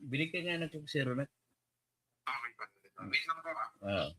Binigyan nga ng Coke Zero na. Okay pa. Wait lang po ah. Oo.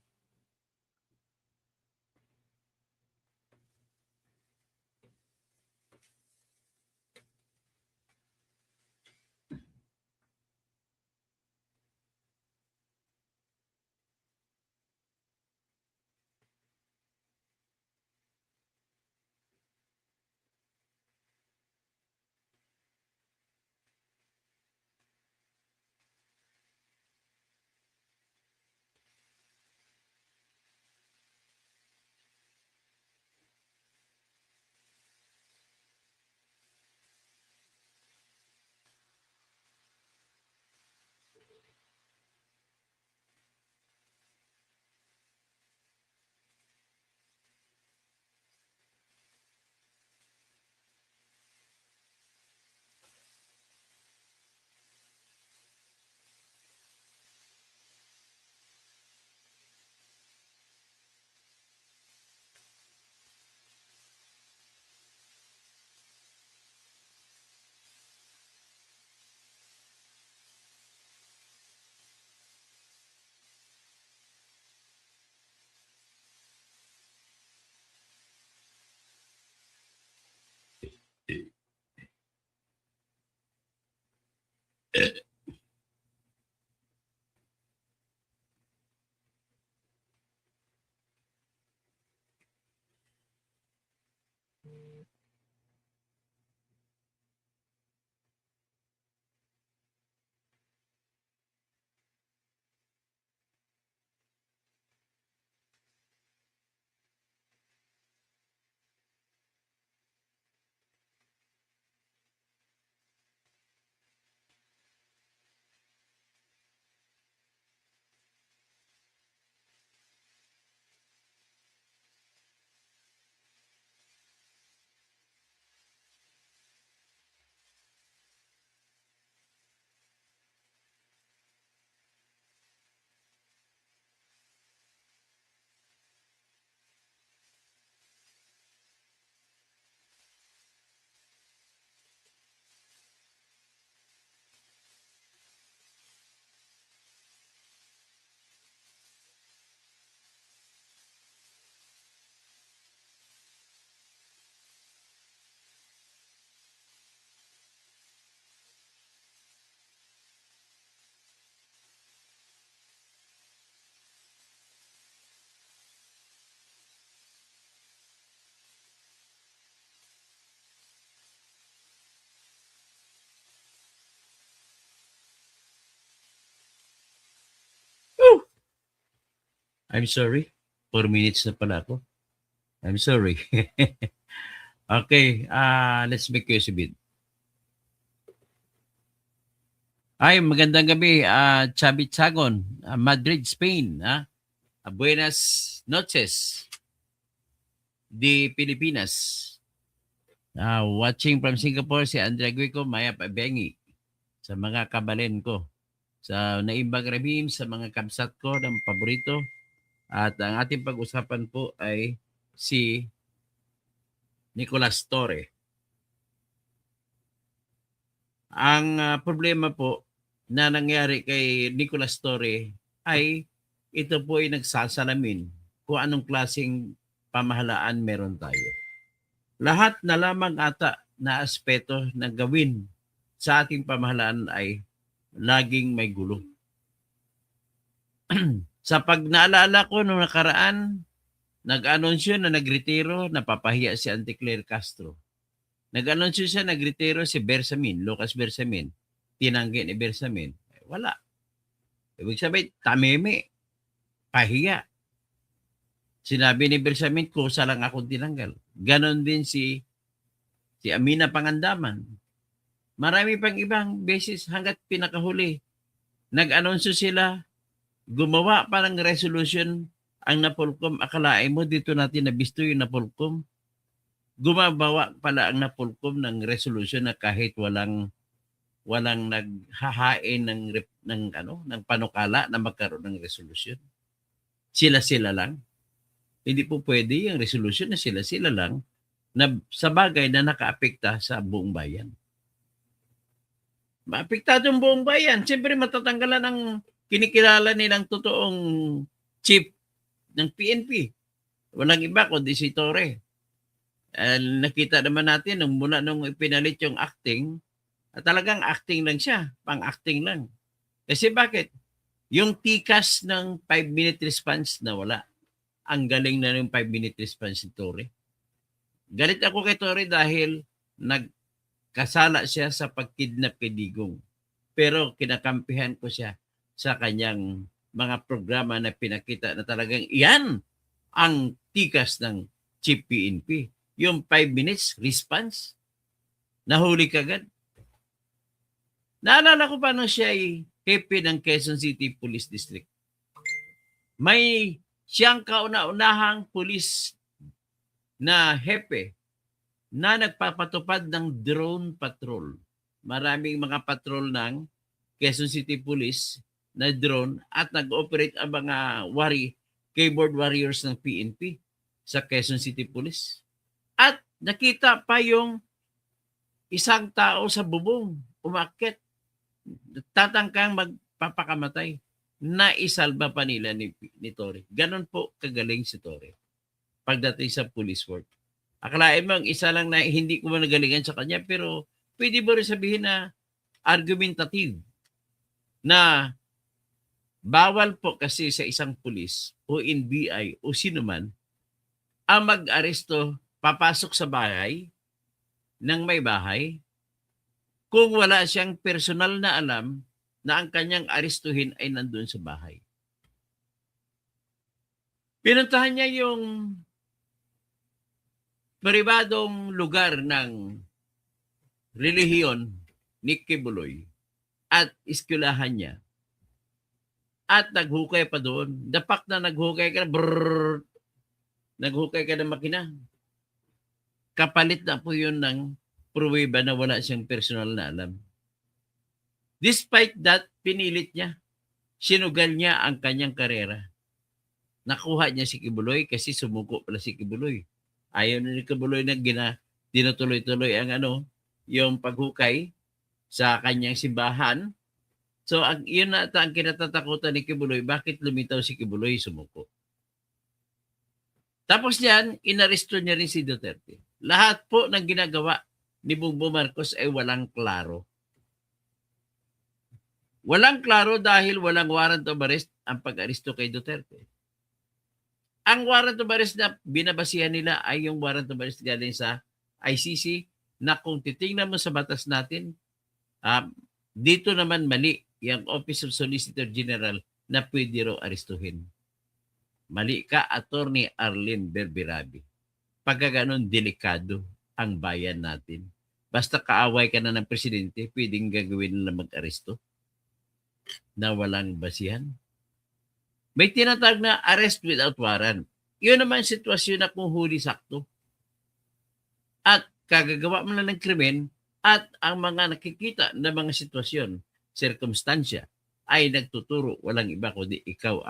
I'm sorry. 4 minutes na pala ako. I'm sorry. Okay, let's make use of it. Ay, magandang gabi, Chabi Chagon, Madrid, Spain. Buenas noches, di Pilipinas. Watching from Singapore, si Andrea Guico, Maya Pabengi. Sa mga kabalen ko. Sa Naimbang Rabim, sa mga kabsat ko ng paborito. At ang ating pag-usapan po ay si Nicolas Torre. Ang problema po na nangyari kay Nicolas Torre ay ito po ay nagsasalamin kung anong klaseng pamahalaan meron tayo. Lahat na lamang ata na aspeto na gawin sa ating pamahalaan ay laging may gulo. Sa pag naalala ko noong nakaraan, nag-anunsyo na nagretiro, napapahiya si Anticlaire Castro. Nag-anunsyo siya, nagretiro si Bersamin, Lucas Bersamin. Tinanggi ni Bersamin. Wala. Ibig sabihin, tameme. Pahiya. Sinabi ni Bersamin, kusa lang akong tinanggal. Ganon din si Amina Pangandaman. Marami pang ibang beses hanggat pinakahuli. Nag-anunsyo sila, gumawa pa ng resolution ang Napolcom. Akalain mo dito natin nabisto yung Napolcom. Gumabawa pala ang Napolcom ng resolution na kahit walang naghahain ng panukala na magkaroon ng resolution. Sila-sila lang. Hindi po pwede yung resolution na sila-sila lang na sa bagay na nakaapekta sa buong bayan. Maapektado ang buong bayan. Siyempre matatanggalan ang kinikilala nilang totoong chief ng PNP. Walang iba kundi si Torre. Nakita naman natin mula nung ipinalit yung acting, talagang acting lang siya, pang-acting lang. Kasi bakit? Yung tikas ng 5-minute response na wala. Ang galing na yung 5-minute response ni Torre. Galit ako kay Torre dahil nagkasala siya sa pagkidnap kay Digong. Pero kinakampihan ko siya sa kanyang mga programa na pinakita na talagang iyan ang tikas ng Chief PNP. Yung 5 minutes response, nahuli kagad. Naalala ko pa nung siya ay hepe ng Quezon City Police District. May siyang kauna-unahang police na hepe na nagpapatupad ng drone patrol. Maraming mga patrol ng Quezon City Police na drone at nag-operate ang mga keyboard warriors ng PNP sa Quezon City Police. At nakita pa yung isang tao sa bubong, umakyat, tatangkang magpapakamatay. Naisalba pa nila ni Torre. Ganon po kagaling si Torre pagdating sa police work. Akalain mo, isa lang na hindi ko managalingan sa kanya, pero pwede mo rin sabihin na argumentative na bawal po kasi sa isang pulis o NBI o sino man ang mag-aresto papasok sa bahay ng may bahay kung wala siyang personal na alam na ang kanyang arestuhin ay nandun sa bahay. Pinuntahan niya yung pribadong lugar ng relihiyon ni Kibuloy at eskwelahan niya. At naghukay pa doon. Dapak na naghukay ka na, naghukay ka ng makina. Kapalit na po yun ng pruweba na wala siyang personal na alam. Despite that, pinilit niya. Sinugal niya ang kanyang karera. Nakuha niya si Kibuloy kasi sumuko pala si Kibuloy. Ayaw na ni Kibuloy na tinutuloy-tuloy ang yung paghukay sa kanyang simbahan. So, yun na ang kinatatakutan ni Kibuloy. Bakit lumitaw si Kibuloy sumuko? Tapos niyan, inaresto niya rin si Duterte. Lahat po ng ginagawa ni Bongbong Marcos ay walang klaro. Walang klaro dahil walang warrant of arrest ang pag-aresto kay Duterte. Ang warrant of arrest na binabasihan nila ay yung warrant of arrest galing sa ICC na kung titingnan mo sa batas natin, dito naman mali yung Office of Solicitor General na pwede raw arestuhin. Mali ka, Attorney Arlene Berberabi. Pagka ganun, delikado ang bayan natin. Basta kaaway ka na ng presidente, pwedeng gagawin nila mag-aresto na walang basihan. May tinatawag na arrest without warrant. Yun naman sitwasyon na kung huli sakto. At kagagawa mo na ng krimen at ang mga nakikita na mga sitwasyon, sirkumstansya, ay nagtuturo walang iba kundi ikaw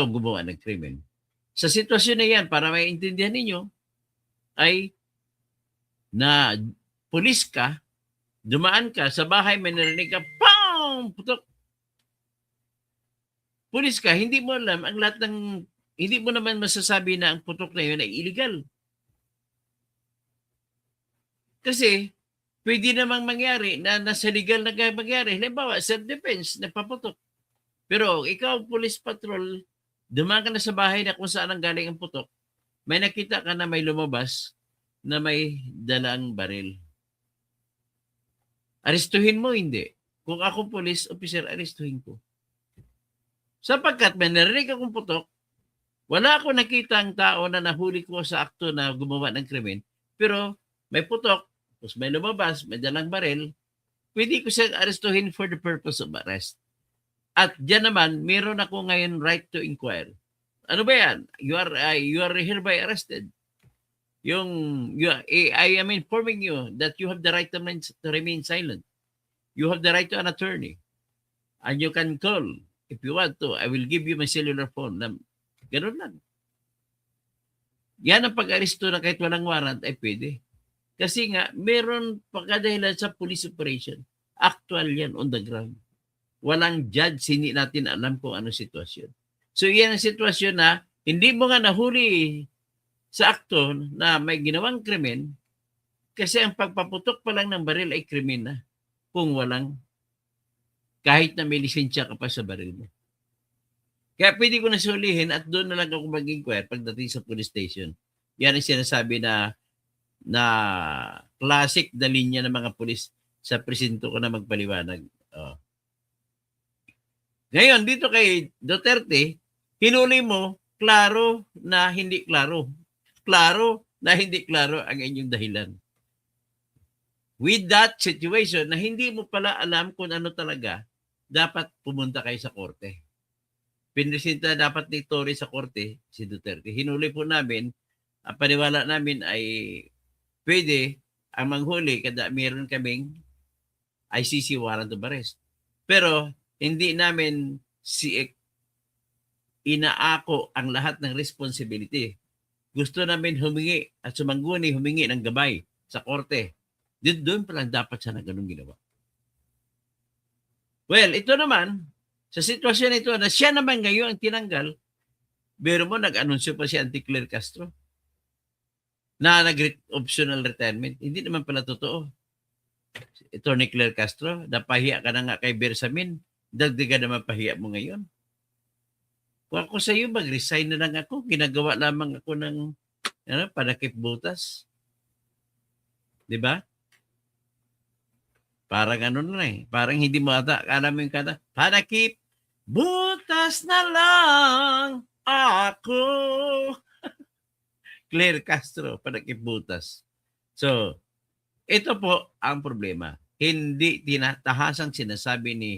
gumawa ng krimen. Sa sitwasyon na yan, para maintindihan ninyo, ay na pulis ka, dumaan ka sa bahay, may narinig ka, PAM! Putok! Pulis ka, hindi mo alam ang lahat ng, hindi mo naman masasabi na ang putok na yun ay illegal. Kasi, pwede namang mangyari na nasa legal na mangyari. Halimbawa, self-defense, nagpaputok. Pero ikaw, police patrol, dumaan ka na sa bahay na kung saan ang galing ang putok, may nakita ka na may lumabas na may dalang baril. Arestuhin mo, hindi. Kung ako police officer, arestuhin ko. Sapagkat may narinig akong putok, wala ako nakita ang tao na nahuli ko sa akto na gumawa ng krimen, pero may putok, tapos may lumabas, may dalang baril, pwede ko siya arestuhin for the purpose of arrest. At diyan naman, meron ako ngayon right to inquire. Ano ba yan? You are hereby arrested. I am informing you that you have the right to remain silent. You have the right to an attorney. And you can call if you want to. I will give you my cellular phone. Ganun lang. Yan ang pag-aresto na kahit walang warrant ay pwede. Kasi nga, meron pagkadahilan sa police operation. Actual yan on the ground. Walang judge, hindi natin alam kung ano sitwasyon. So yan ang sitwasyon na hindi mo nga nahuli sa akto na may ginawang krimen kasi ang pagpaputok pa lang ng baril ay krimen na kung walang kahit na may lisensya ka pa sa baril mo. Kaya pwede ko nasulihin at doon na lang ako mag-inquire pagdating sa police station. Yan ang sinasabi na classic na linya ng mga pulis sa presinto ko na magpaliwanag. Oh. Ngayon, dito kay Duterte, hinuli mo, klaro na hindi klaro. Klaro na hindi klaro ang inyong dahilan. With that situation na hindi mo pala alam kung ano talaga, dapat pumunta kayo sa korte. Pinresenta dapat ni Tory sa korte, si Duterte. Hinuli po namin, ang paniwala namin ay pwede ang manghuli kada meron kaming ICC warrant of arrest. Pero hindi namin inaako ang lahat ng responsibility. Gusto namin humingi at sumangguni humingi ng gabay sa korte. Doon pa lang dapat sana ganun ginawa. Well, ito naman, sa sitwasyon ito na siya naman ngayon ang tinanggal, pero mo nag-anunsyo pa si Anticlair Castro na nag-optional retirement. Hindi naman pala totoo. Attorney Claire Castro, napahiya ka na nga kay Bersamin, dagdagan naman pahiya mo ngayon. Kung ako sa iyo, mag-resign na lang ako. Ginagawa lamang ako ng panakip butas. Di ba? Parang ano na eh. Parang hindi mo ata. Alam mo yung kata, panakip butas na lang ako. Claire Castro, panakip butas. So, ito po ang problema. Hindi tinatahasang sinasabi ni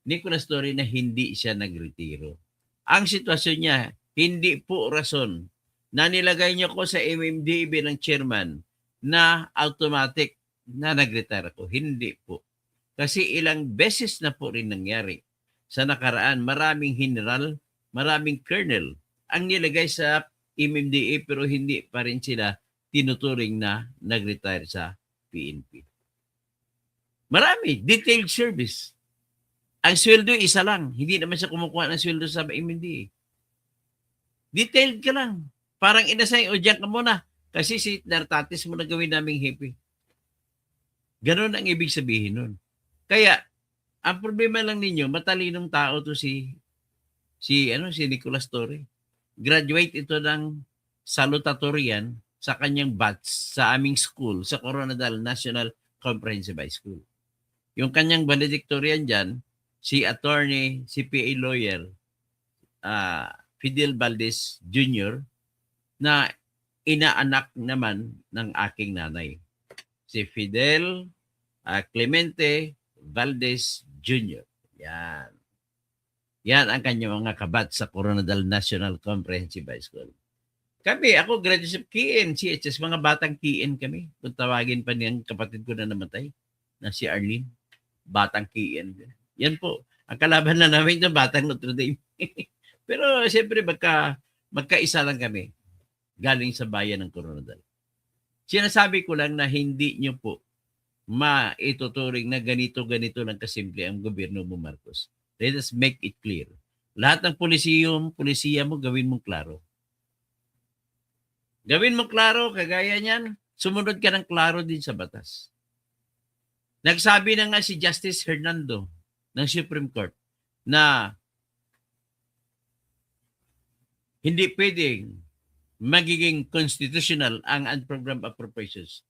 Nicolas Torre na hindi siya nagretiro. Ang sitwasyon niya, hindi po rason na nilagay niyo ko sa MMDB ng chairman na automatic na nag-retire ako. Hindi po. Kasi ilang beses na po rin nangyari. Sa nakaraan, maraming general, maraming colonel ang nilagay sa MMDA pero hindi pa rin sila tinuturing na nag-retire sa PNP. Marami. Detailed service. Ang sweldo isa lang. Hindi naman siya kumukuha ng sweldo sa MMDA. Detailed ka lang. Parang inasay, o diyan ka muna. Kasi si Nartates mo na gawin naming happy. Ganon ang ibig sabihin nun. Kaya, ang problema lang ninyo, matalinong tao to si Nicolas Torre. Graduate ito ng salutatorian sa kanyang batch sa aming school, sa Coronadal National Comprehensive High School. Yung kanyang valedictorian dyan, si attorney, CPA lawyer, Fidel Valdez Jr., na inaanak naman ng aking nanay. Si Fidel Clemente Valdez Jr. Yan. Yan ang kanyang mga kabat sa Coronadal National Comprehensive High School. Ako graduate KN, CHS, mga batang KN kami. Kung tawagin pa niyang kapatid ko na namatay, na si Arlene, batang KN. Yan po. Ang kalaban na namin ng batang Notre Dame. Pero siyempre magkaisa lang kami galing sa bayan ng Coronadal. Sinasabi ko lang na hindi nyo po maituturing na ganito lang kasimple ang gobyerno mo, Marcos. Let us make it clear. Lahat ng polisiya mo, gawin mong klaro. Gawin mong klaro, kagaya niyan, sumunod ka ng klaro din sa batas. Nagsabi na nga si Justice Hernando ng Supreme Court na hindi pwedeng magiging constitutional ang unprogrammed appropriations.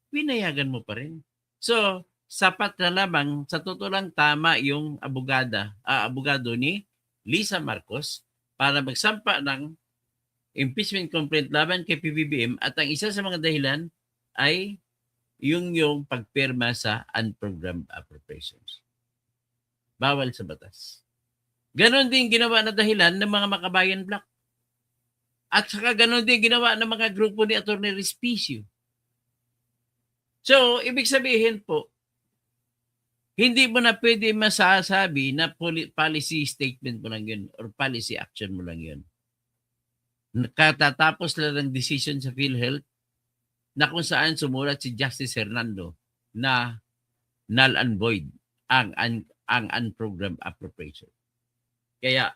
Pinayagan mo pa rin. So, sapat na lamang, sa totoo lang tama yung abogado ni Lisa Marcos para magsampa ng impeachment complaint laban kay PBBM at ang isa sa mga dahilan ay yung pagpirma sa unprogrammed appropriations. Bawal sa batas. Ganon din ginawa na dahilan ng mga Makabayan Bloc. At saka ganon din ginawa ng mga grupo ni Atty. Respicio. So, ibig sabihin po, hindi mo na pwede masasabi na policy statement mo lang yun or policy action mo lang yun. Katatapos lang ng decision sa PhilHealth, na kung saan sumulat si Justice Hernando na null and void ang unprogrammed appropriation. Kaya,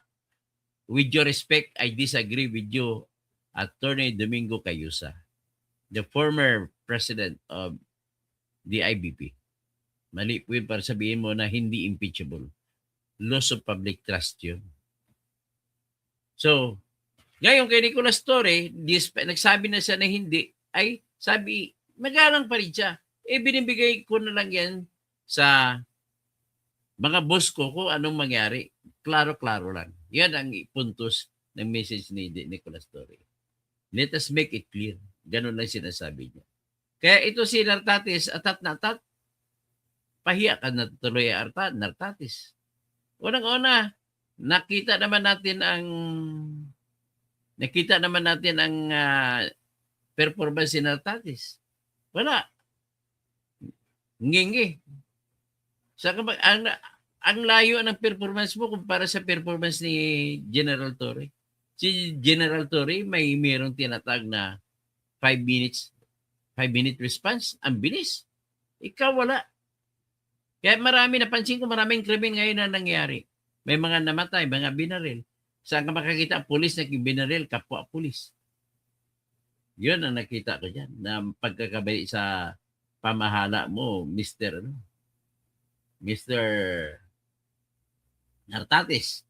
with your respect, I disagree with you, Attorney Domingo Cayusa, the former president of the IBP. Mali po yun para sabihin mo na hindi impeachable. Loss of public trust yun. So, ngayon kay Nicolas Torre, nagsabi na siya na hindi, ay sabi, magalang pa rin siya. Binibigay ko na lang yan sa mga boss ko kung anong mangyari. Klaro-klaro lang. Yan ang puntos ng message ni Nicolas Torre. Let us make it clear. Ganun lang sinasabi niya. Kaya ito si Nartates, atat na atat, pahiya ka na tuloy Nartates. Unang-una, nakita naman natin ang performance ni Nartates. Wala. Ngingi. Ang layo ng performance mo kumpara sa performance ni General Torre. Si General Torre mayroong tinatag na 5-minute response. Ang bilis. Ikaw wala. Kaya napansin ko maraming krimen ngayon na nangyari. May mga namatay, mga binaril. Saan ka makakita ang pulis na binaril, kapwa pulis. Yun ang nakita ko dyan. Na pagkakabali sa pamahala mo, Mr. Nartates.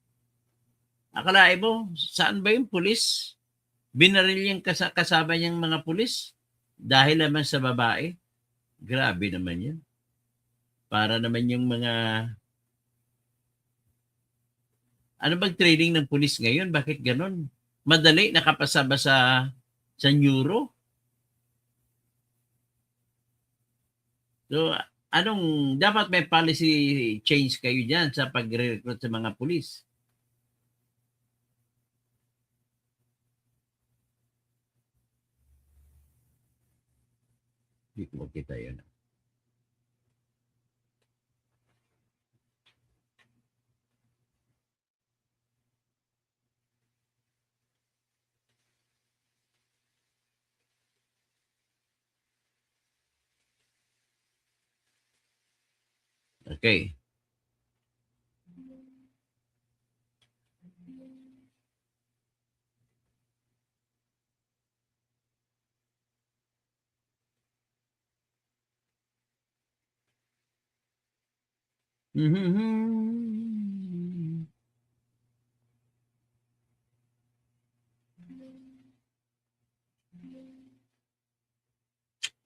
Akalain mo, saan ba yung pulis? Binaril yung kasama niyang mga pulis dahil naman sa babae. Grabe naman yan. Para naman yung mga... Ano bang training ng pulis ngayon? Bakit ganon? Madali nakapasa ba sa neuro? So, dapat may policy change kayo dyan sa pag-recruit sa mga pulis. Hindi ko makita yun. Okay.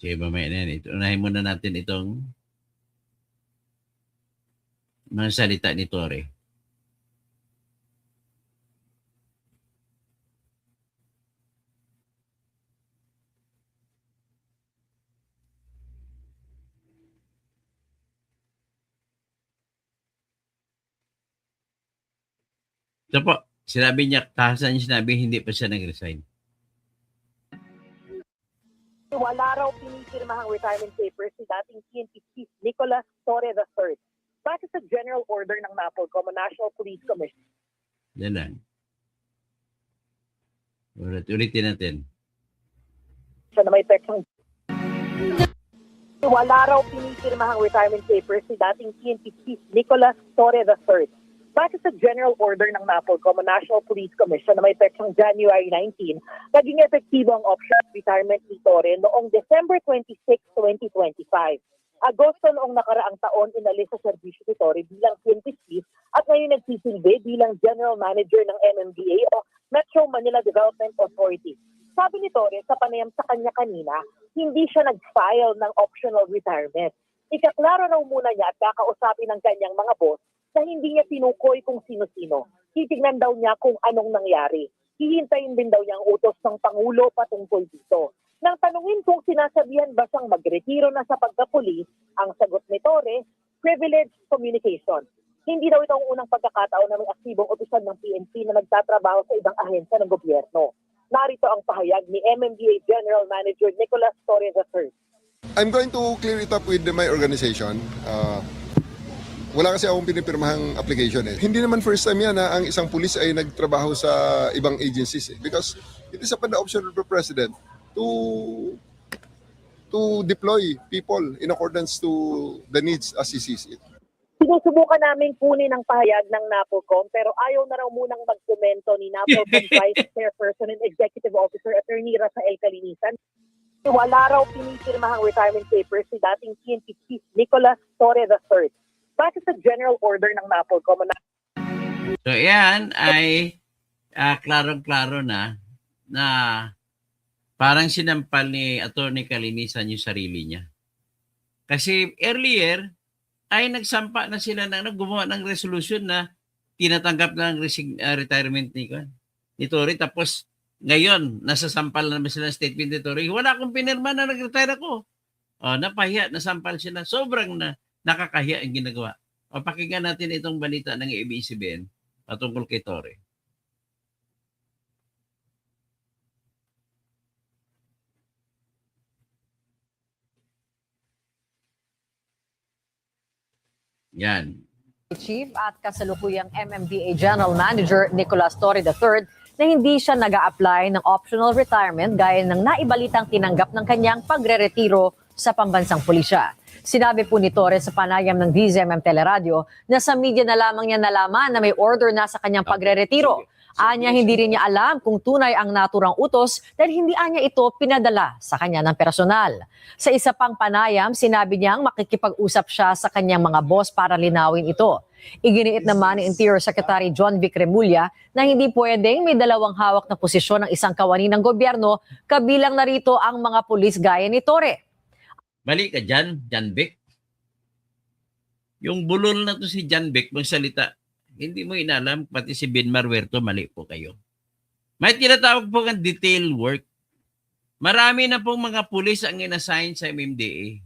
Sige, mamaya na yan. Unahin muna natin itong mga salita ni Torre. Ito po, sinabi niya, kahasan niya sinabi, hindi pa siya nag-resign. Wala raw pinipirmahang retirement papers si dating PNP Chief Nicolas Torre III. Base sa General Order ng NAPOLCOM, National Police Commission. Yan lang. Ulitin natin. Siya na may teksang wala raw pinipirmahang retirement papers si dating PNP Chief Nicolas Torre III. Base sa General Order ng NAPOLCOM, National Police Commission na may teksang January 19, naging epektibo ang option of retirement ni Torre noong December 26, 2025. Agosto noong nakaraang taon, inalis sa serbisyo si Torre bilang PNP Chief at ngayon nagsisilbi bilang General Manager ng MMDA o Metro Manila Development Authority. Sabi ni Torre sa panayam sa kanya kanina, hindi siya nag-file ng optional retirement. Ikaklaro raw muna niya at kakausapin ng kanyang mga boss na hindi niya tinukoy kung sino-sino. Titignan daw niya kung anong nangyari. Hihintayin din daw niya ang utos ng Pangulo patungkol dito. Nang tanungin kung sinasabihan ba siyang magretiro na sa pagkapulis, ang sagot ni Torre, privileged communication. Hindi daw ito ang unang pagkakataon na may aktibong opisyal ng PNP na nagtatrabaho sa ibang ahensya ng gobyerno. Narito ang pahayag ni MMDA General Manager Nicolas Torre III. I'm going to clear it up with my organization. Wala kasi akong pinipirmahang application eh. Hindi naman first time yan na ang isang pulis ay nagtrabaho sa ibang agencies eh. Because it is upon the option of the President to to deploy people in accordance to the needs as he sees it. Sinusubukan namin kunin ang pahayag ng NAPOLCOM pero ayaw na raw munang magkomento ni NAPOLCOM Vice Chairperson and Executive Officer Attorney Rafael Calinisan. Wala raw pinipirmahang retirement papers si dating PNP Chief Nicolas Torre III. Bakit sa general order ng NAPOLCOM So yan ay klarong-klaro na parang sinampal ni Attorney Calinisan yung sarili niya. Kasi earlier ay nagsampa na sila gumawa ng resolution na tinatanggap na ang retirement ni Torre. Tapos ngayon, nasasampal na naman sila ng statement ni Torre. Wala akong pinirma na nag-retire ako. Napahiya, nasampal sila. Sobrang nakakahiya ang ginagawa. Pakinggan natin itong balita ng ABS-CBN patungkol kay Torre. Yan. Chief at kasalukuyang MMDA General Manager Nicolas Torre III na hindi siya nag-a-apply ng optional retirement gaya ng naibalitang tinanggap ng kanyang pagre-retiro sa pambansang pulisya. Sinabi po ni Torre sa panayam ng DZMM Teleradio na sa media na lamang niya nalaman na may order na sa kanyang pagre-retiro. Anya hindi rin niya alam kung tunay ang naturang utos dahil hindi anya ito pinadala sa kanya ng personal. Sa isa pang panayam, sinabi niyang makikipag-usap siya sa kanyang mga boss para linawin ito. Iginiit naman ni Interior Secretary John Vic Remulla na hindi pwedeng may dalawang hawak na posisyon ng isang kawani ng gobyerno, kabilang narito ang mga pulis gaya ni Torre. Balik ka dyan, John Vic. Yung bulol na to si John Vic, magsalita. Hindi mo inalam, pati si Benmar Huerto, mali po kayo. May tinatawag po ang detail work. Marami na pong mga pulis ang inassign sa MMDA.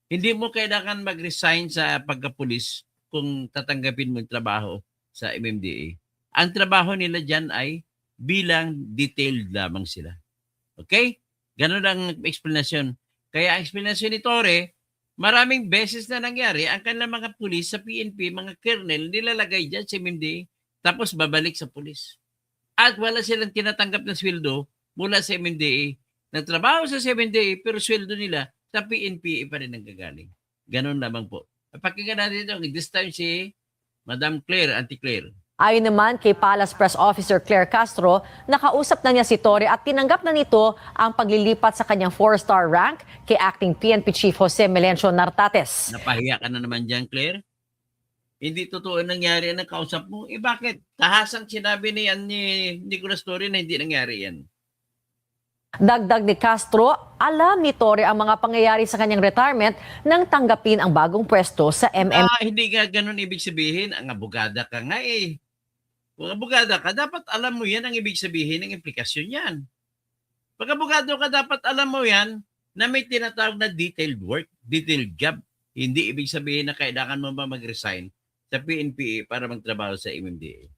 Hindi mo kailangan mag-resign sa pagkapulis kung tatanggapin mo yung trabaho sa MMDA. Ang trabaho nila dyan ay bilang detailed lamang sila. Okay? Ganun ang explanation. Kaya ang explanation ni Torre, maraming beses na nangyari, ang kanilang mga pulis sa PNP, mga colonel, nilalagay dyan sa MMDA, tapos babalik sa pulis. At wala silang tinatanggap na sweldo mula sa MMDA. Nagtrabaho sa MMDA, pero sweldo nila sa PNP pa rin nanggagaling. Ganon lamang po. Pakinggan natin ito, this time si Madam Claire, Auntie Claire. Ayon naman kay Palace Press Officer Claire Castro, nakausap na niya si Torre at tinanggap na nito ang paglilipat sa kanyang 4-star rank kay Acting PNP Chief Jose Melencio Nartates. Napahiya ka na naman dyan, Claire. Hindi totoo nangyari ang nakausap mo. Bakit? Tahasang sinabi ni Nicolas Torre na hindi nangyari yan. Dagdag ni Castro, alam ni Torre ang mga pangyayari sa kanyang retirement nang tanggapin ang bagong pwesto sa Hindi ka ganun ibig sabihin. Ang abogada ka nga eh. Kung abogada ka, dapat alam mo yan ang ibig sabihin ng implikasyon yan. Pag abogado ka, dapat alam mo yan na may tinatawag na detailed work, detailed job. Hindi ibig sabihin na kailangan mo ba mag-resign sa PNP para magtrabaho sa MMDA.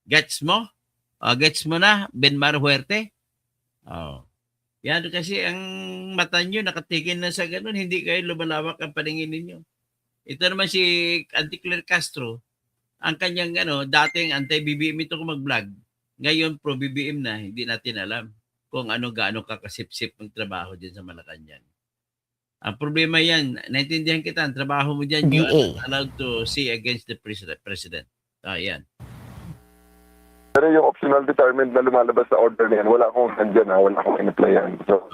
Gets mo? Gets mo na, Benmar Huerte? Yan kasi ang mata nyo nakatigil na sa ganun, hindi kayo lumalawak ang paningin ninyo. Ito naman si Auntie Claire Castro, ang kanyang dating anti-BBM ito kung mag-vlog. Ngayon pro-BBM na, hindi natin alam kung gaano kakasip-sip ang trabaho dyan sa Malacanang. Ang problema yan, naintindihan kita, ang trabaho mo dyan, you are not allowed to say against the president. Yan. Pero yung optional retirement na lumalabas sa order na yan, wala akong nandyan wala akong in-applyan. So,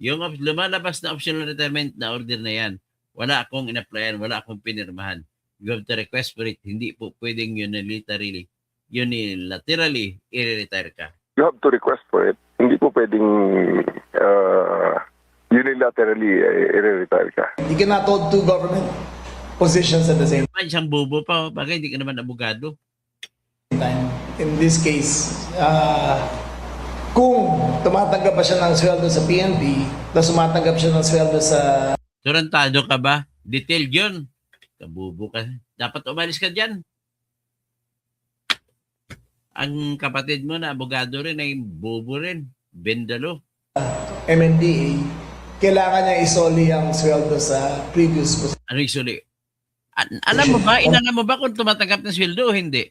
yung lumalabas na optional retirement na order na yan, wala akong in-applyan, wala akong pinirmahan. You have to request for it. Hindi po pwedeng unilaterally i-retire ka. You have to request for it. Hindi po pwedeng unilaterally i-retire ka. You cannot hold two government positions at the same Isang bobo pa, bagay hindi ka naman abogado. time. In this case, kung tumatanggap pa siya ng sweldo sa PNP, tapos tumatanggap siya ng sweldo sa... Turantado ka ba? Detailed yun. Kabubo ka. Dapat umalis ka dyan. Ang kapatid mo na abogado rin ay bobo rin. Bendalo. MMDA, kailangan niya isoli ang sweldo sa previous position. Ano isuli? Alam mo ba, inalam mo ba kung tumatanggap ng sweldo o hindi?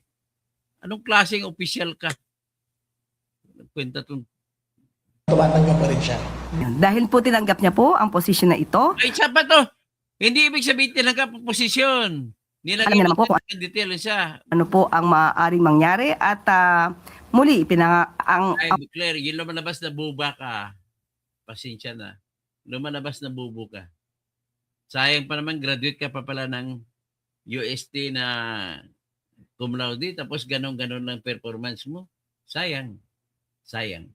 Anong klaseng opisyal ka? Kwenta itong Tumatanggap pa rin siya. Yun. Dahil po tinanggap niya po ang posisyon na ito, Ay, siya pa to. Hindi ibig sabihin tinanggap ang posisyon. Alam niya naman po kung Nilagay detail siya. ano po ang maaaring mangyari at muli, Ay, Claire, yung lumalabas na buba ka. Pasensya na. Lumalabas na bubo ka. Sayang pa naman, graduate ka pa pala ng UST na cum laude, tapos ganon-ganon lang performance mo. Sayang. Sayang.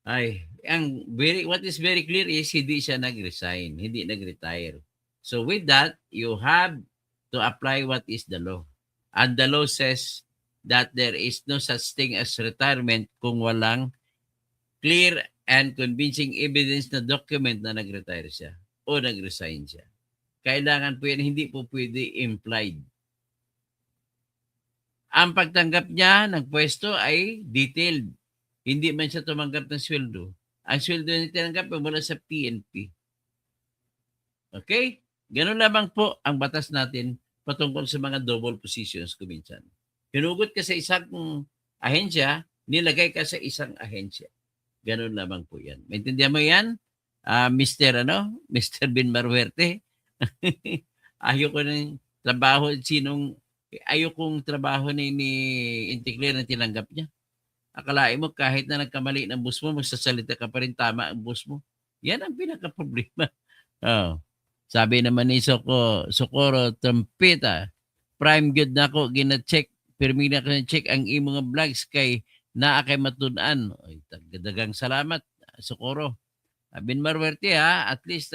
Ay, what is very clear is hindi siya nag-resign, hindi nag-retire. So with that, you have to apply what is the law. And the law says that there is no such thing as retirement kung walang clear and convincing evidence na document na nag-retire siya o nag-resign siya. Kailangan po yan, hindi po pwede implied. Ang pagtanggap niya ng pwesto ay detailed. Hindi man siya tumanggap ng sweldo. Ang sweldo niya tinanggap ay mula sa PNP. Okay? Ganun lamang po ang batas natin patungkol sa mga double positions kuminsan. Hinugot ka sa isang ahensya, nilagay ka sa isang ahensya. Ganun lamang po yan. Maintindihan mo yan? Mr. Ben Marwerte? Ayoko ng trabaho, ayokong trabaho ni Intikler na tinanggap niya. Akalain mo kahit na nagkamali ng boss mo, magsasalita ka pa rin tama ang boss mo. Yan ang pinaka-problema. Oh. Sabi naman ni Socorro Trumpeta, prime good na ako, gina-check, pirmi na ko na-check ang imong vlogs kay naa kay matunan. Oy, dagang salamat, Socorro. Ben Marwerte at least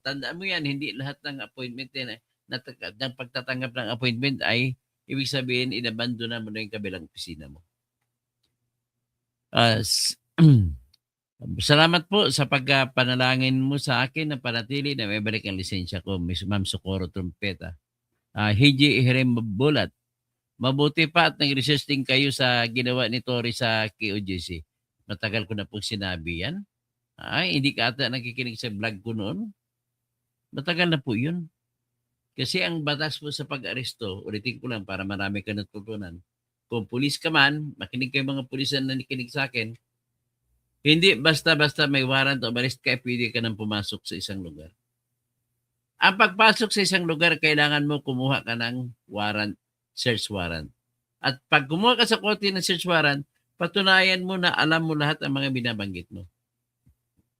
tandaan mo yan, hindi lahat ng appointment ng pagtatanggap ng appointment ay ibig sabihin inabandona mo na yung kabilang opisina mo. Salamat po sa pagpanalangin mo sa akin na panatili na may balik ang lisensya ko, Miss Ma'am Socorro Trumpeta. Hiji Ihrem Bulat, mabuti pa at nag-research din kayo sa ginawa ni Tory sa KOJC. Matagal ko na pong sinabi yan. Hindi ka ata nakikinig sa vlog ko noon. Matagal na po yun. Kasi ang batas po sa pag-aresto, ulitin ko lang para marami ka natutunan. Kung pulis ka man, makinig kayo mga pulis na nakikinig sa akin, hindi basta-basta may warrant o arrest ka, pwede ka nang pumasok sa isang lugar. Ang pagpasok sa isang lugar, kailangan mo kumuha ka ng warrant, search warrant. At pag kumuha ka sa korte ng search warrant, patunayan mo na alam mo lahat ang mga binabanggit mo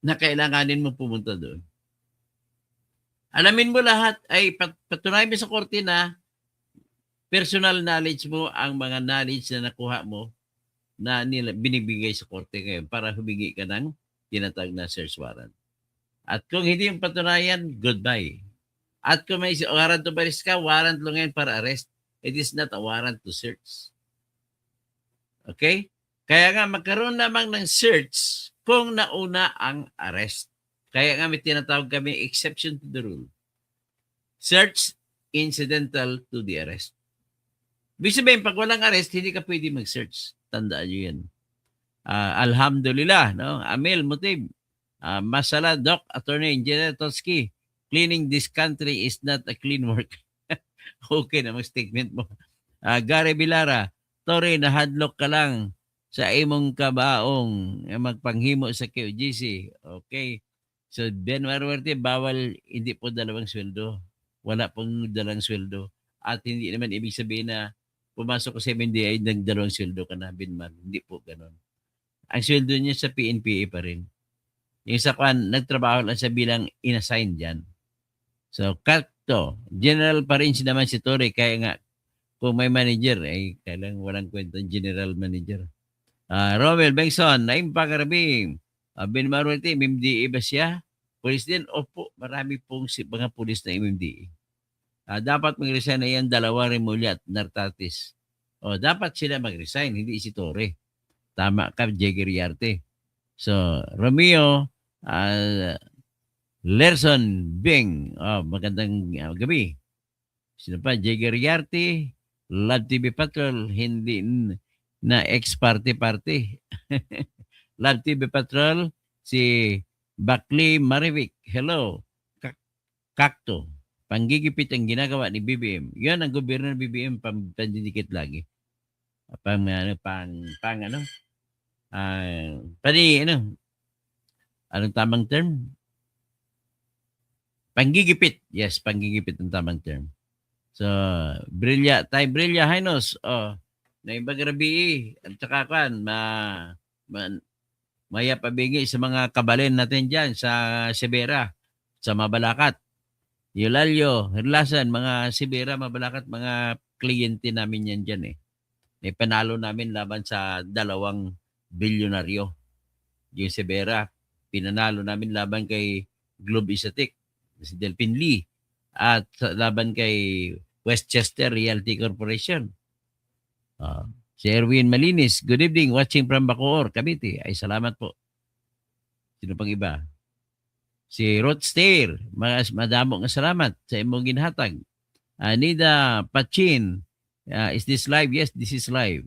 na kailanganin mo pumunta doon. Alamin mo lahat, ay patunayan mo sa korte na personal knowledge mo ang mga knowledge na nakuha mo na binibigay sa korte ngayon para humingi ka ng tinatag na search warrant. At kung hindi yung patunayan, goodbye. At kung may warrant to arrest ka, warrant lang yan para arrest. It is not a warrant to search. Okay? Kaya nga magkaroon lamang ng search kung nauna ang arrest. Kaya nga may tinatawag kami exception to the rule. Search incidental to the arrest. Ibig sabihin, pag walang arrest, hindi ka pwede mag-search. Tandaan nyo yan. Alhamdulillah, no? Amel Mutib, Masala, Doc, Attorney Engineer Totsky, cleaning this country is not a clean work. Okay na, mag-statement mo. Gary Bilara, Tore, nahadlock ka lang sa imong kabaong magpanghimo sa QGC. Okay. So, Ben Marwerte, bawal, hindi po dalawang sweldo. Wala pong dalang sweldo. At hindi naman ibig sabihin na pumasok ko sa MNDA, nagdalawang sweldo ka na, Binman. Hindi po ganon. Ang sweldo niya sa PNPA pa rin. Yung sa kan, nagtrabaho lang siya bilang inassign dyan. So, cut to. General pa rin naman si Torre, kaya nga, kung may manager, ay kailang walang kwentang general manager. Romel Bengson, Naim Pagarabi, Ben Marwerte, MMDA ba siya? Pulis din? Opo, marami pong mga pulis na MMDA. Dapat mag-resign na yan, dalawa Remulla at Nartatis. Dapat sila mag-resign, hindi si Torre. Tama ka, Jagger Yarte. So, Romeo, Lerson Bing, magandang gabi. Sino pa? Jagger Yarte, Love TV Patrol, hindi na ex-party. Love TV Patrol, si Bakli Marivic, hello. Kakto. Panggigipit ang ginagawa ni BBM. Yan ang gobyerno ng BBM, pandidikit lagi. Anong tamang term? Panggigipit. Yes, panggigipit ang tamang term. So, Brilya, Hynos, na ibang gabi, at saka kan, maya pabingi sa mga kabalin natin dyan sa Sibera, sa Mabalacat. Eulalio, Herlasan, mga Sibera, Mabalacat, mga kliyente namin yan dyan eh. May panalo namin laban sa 2 bilyonaryo. Yung Sibera, pinanalo namin laban kay Globe Isatic, si Delphine Lee, at laban kay Westchester Realty Corporation. Si Erwin Malinis, good evening, watching from Bacoor, Cavite. Ay, salamat po. Sino pang iba? Si Rod Stair, madamo nga salamat sa imong ginhatag. Nida Pachin, is this live? Yes, this is live.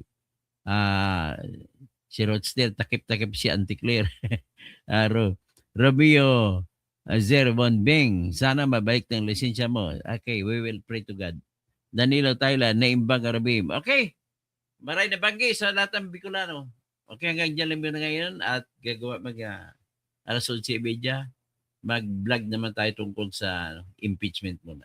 Si Rod Stair, takip-takip si Auntie Claire. Romeo Von Beng, sana mabalik ng lisensya mo. Okay, we will pray to God. Danilo Thailand, naimbang Arabim. Okay, maray na banggi sa lahat ng Bicolano. Okay, hanggang dyan lang muna ngayon at gagawa alas 11:30. Mag-vlog naman tayo tungkol sa impeachment muna.